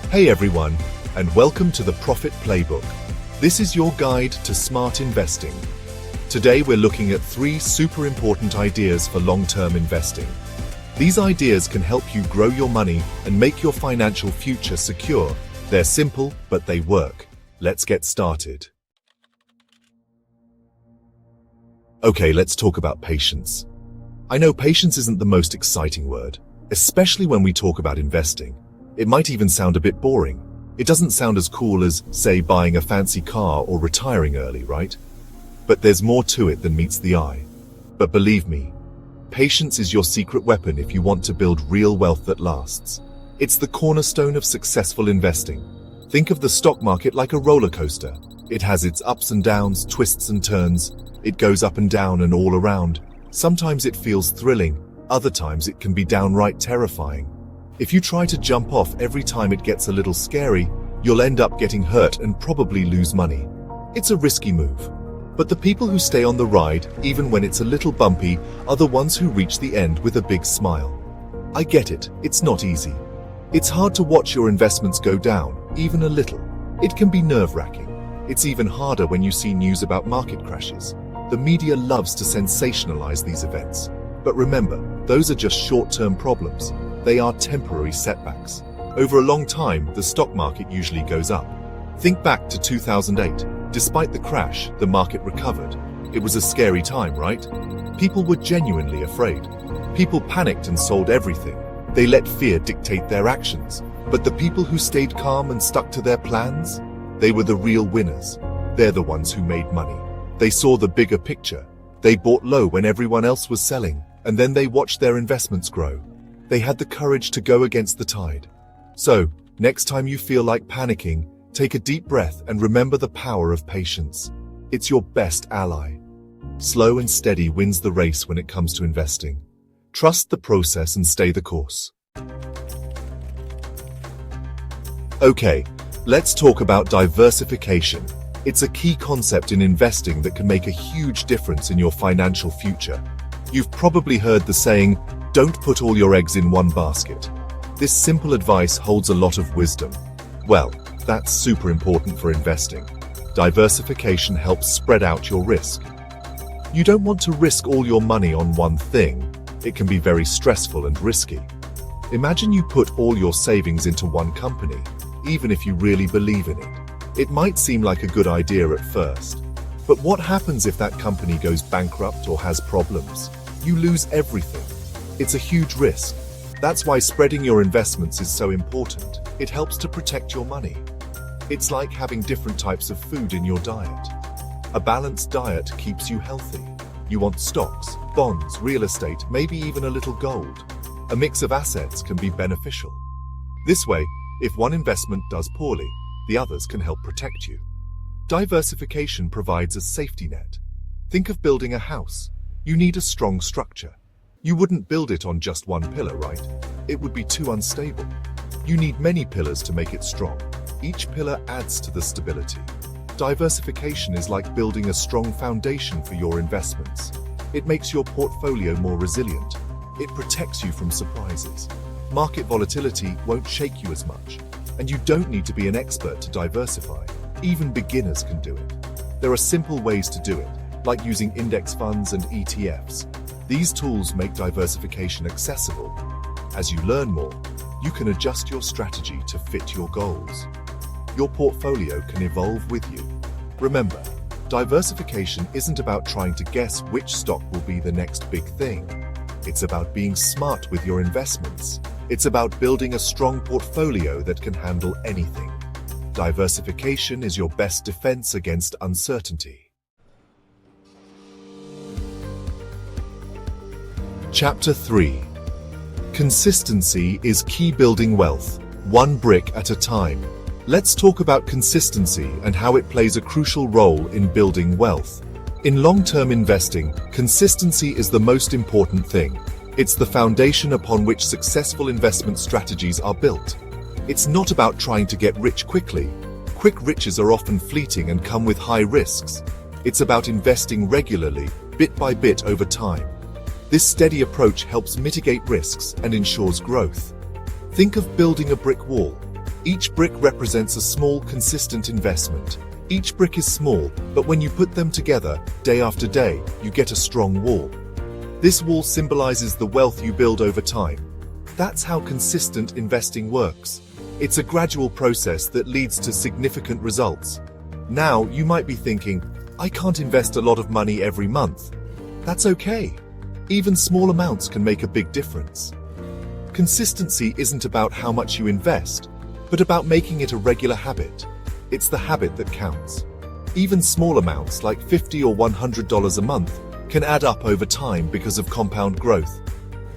Hey everyone, and welcome to the Profit Playbook. This is your guide to smart investing. Today we're looking at 3 super important ideas for long-term investing. These ideas can help you grow your money and make your financial future secure. They're simple, but they work. Let's get started. Okay, let's talk about patience. I know patience isn't the most exciting word, especially when we talk about investing. It might even sound a bit boring. It doesn't sound as cool as, say, buying a fancy car or retiring early, right? But there's more to it than meets the eye. But believe me, patience is your secret weapon if you want to build real wealth that lasts. It's the cornerstone of successful investing. Think of the stock market like a roller coaster. It has its ups and downs, twists and turns. It goes up and down and all around. Sometimes it feels thrilling, other times it can be downright terrifying. If you try to jump off every time it gets a little scary, you'll end up getting hurt and probably lose money. It's a risky move. But the people who stay on the ride, even when it's a little bumpy, are the ones who reach the end with a big smile. I get it, it's not easy. It's hard to watch your investments go down, even a little. It can be nerve-wracking. It's even harder when you see news about market crashes. The media loves to sensationalize these events. But remember, those are just short-term problems. They are temporary setbacks. Over a long time, the stock market usually goes up. Think back to 2008. Despite the crash, the market recovered. It was a scary time, right? People were genuinely afraid. People panicked and sold everything. They let fear dictate their actions. But the people who stayed calm and stuck to their plans, they were the real winners. They're the ones who made money. They saw the bigger picture. They bought low when everyone else was selling, and then they watched their investments grow. They had the courage to go against the tide. So, next time you feel like panicking, take a deep breath and remember the power of patience. It's your best ally. Slow and steady wins the race when it comes to investing. Trust the process and stay the course. Okay, let's talk about diversification. It's a key concept in investing that can make a huge difference in your financial future. You've probably heard the saying, "Don't put all your eggs in one basket." This simple advice holds a lot of wisdom. Well, that's super important for investing. Diversification helps spread out your risk. You don't want to risk all your money on one thing. It can be very stressful and risky. Imagine you put all your savings into one company, even if you really believe in it. It might seem like a good idea at first, but what happens if that company goes bankrupt or has problems? You lose everything. It's a huge risk. That's why spreading your investments is so important. It helps to protect your money. It's like having different types of food in your diet. A balanced diet keeps you healthy. You want stocks, bonds, real estate, maybe even a little gold. A mix of assets can be beneficial. This way, if one investment does poorly, the others can help protect you. Diversification provides a safety net. Think of building a house. You need a strong structure. You wouldn't build it on just one pillar, right? It would be too unstable. You need many pillars to make it strong. Each pillar adds to the stability. Diversification is like building a strong foundation for your investments. It makes your portfolio more resilient. It protects you from surprises. Market volatility won't shake you as much. And you don't need to be an expert to diversify. Even beginners can do it. There are simple ways to do it, like using index funds and ETFs. These tools make diversification accessible. As you learn more, you can adjust your strategy to fit your goals. Your portfolio can evolve with you. Remember, diversification isn't about trying to guess which stock will be the next big thing. It's about being smart with your investments. It's about building a strong portfolio that can handle anything. Diversification is your best defense against uncertainty. Chapter 3. Consistency is key building wealth, one brick at a time. Let's talk about consistency and how it plays a crucial role in building wealth. In long-term investing, consistency is the most important thing. It's the foundation upon which successful investment strategies are built. It's not about trying to get rich quickly. Quick riches are often fleeting and come with high risks. It's about investing regularly, bit by bit over time. This steady approach helps mitigate risks and ensures growth. Think of building a brick wall. Each brick represents a small, consistent investment. Each brick is small, but when you put them together, day after day, you get a strong wall. This wall symbolizes the wealth you build over time. That's how consistent investing works. It's a gradual process that leads to significant results. Now, you might be thinking, I can't invest a lot of money every month. That's okay. Even small amounts can make a big difference. Consistency isn't about how much you invest, but about making it a regular habit. It's the habit that counts. Even small amounts like $50 or $100 a month can add up over time because of compound growth.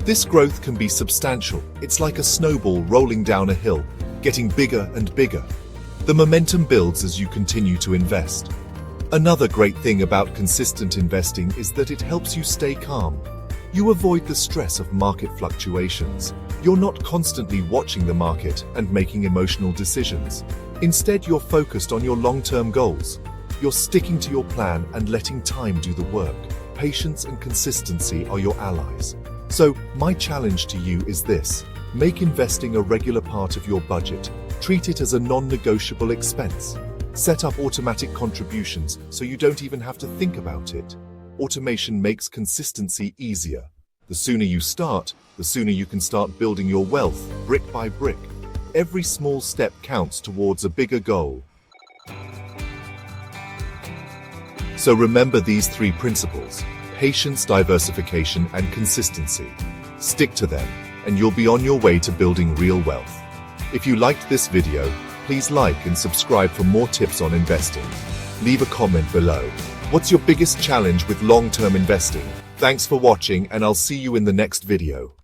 This growth can be substantial. It's like a snowball rolling down a hill, getting bigger and bigger. The momentum builds as you continue to invest. Another great thing about consistent investing is that it helps you stay calm. You avoid the stress of market fluctuations. You're not constantly watching the market and making emotional decisions. Instead, you're focused on your long-term goals. You're sticking to your plan and letting time do the work. Patience and consistency are your allies. So, my challenge to you is this. Make investing a regular part of your budget. Treat it as a non-negotiable expense. Set up automatic contributions so you don't even have to think about it. Automation makes consistency easier. The sooner you start, the sooner you can start building your wealth, brick by brick. Every small step counts towards a bigger goal. So remember these three principles: patience, diversification, and consistency. Stick to them, and you'll be on your way to building real wealth. If you liked this video, please like and subscribe for more tips on investing. Leave a comment below. What's your biggest challenge with long-term investing? Thanks for watching, and I'll see you in the next video.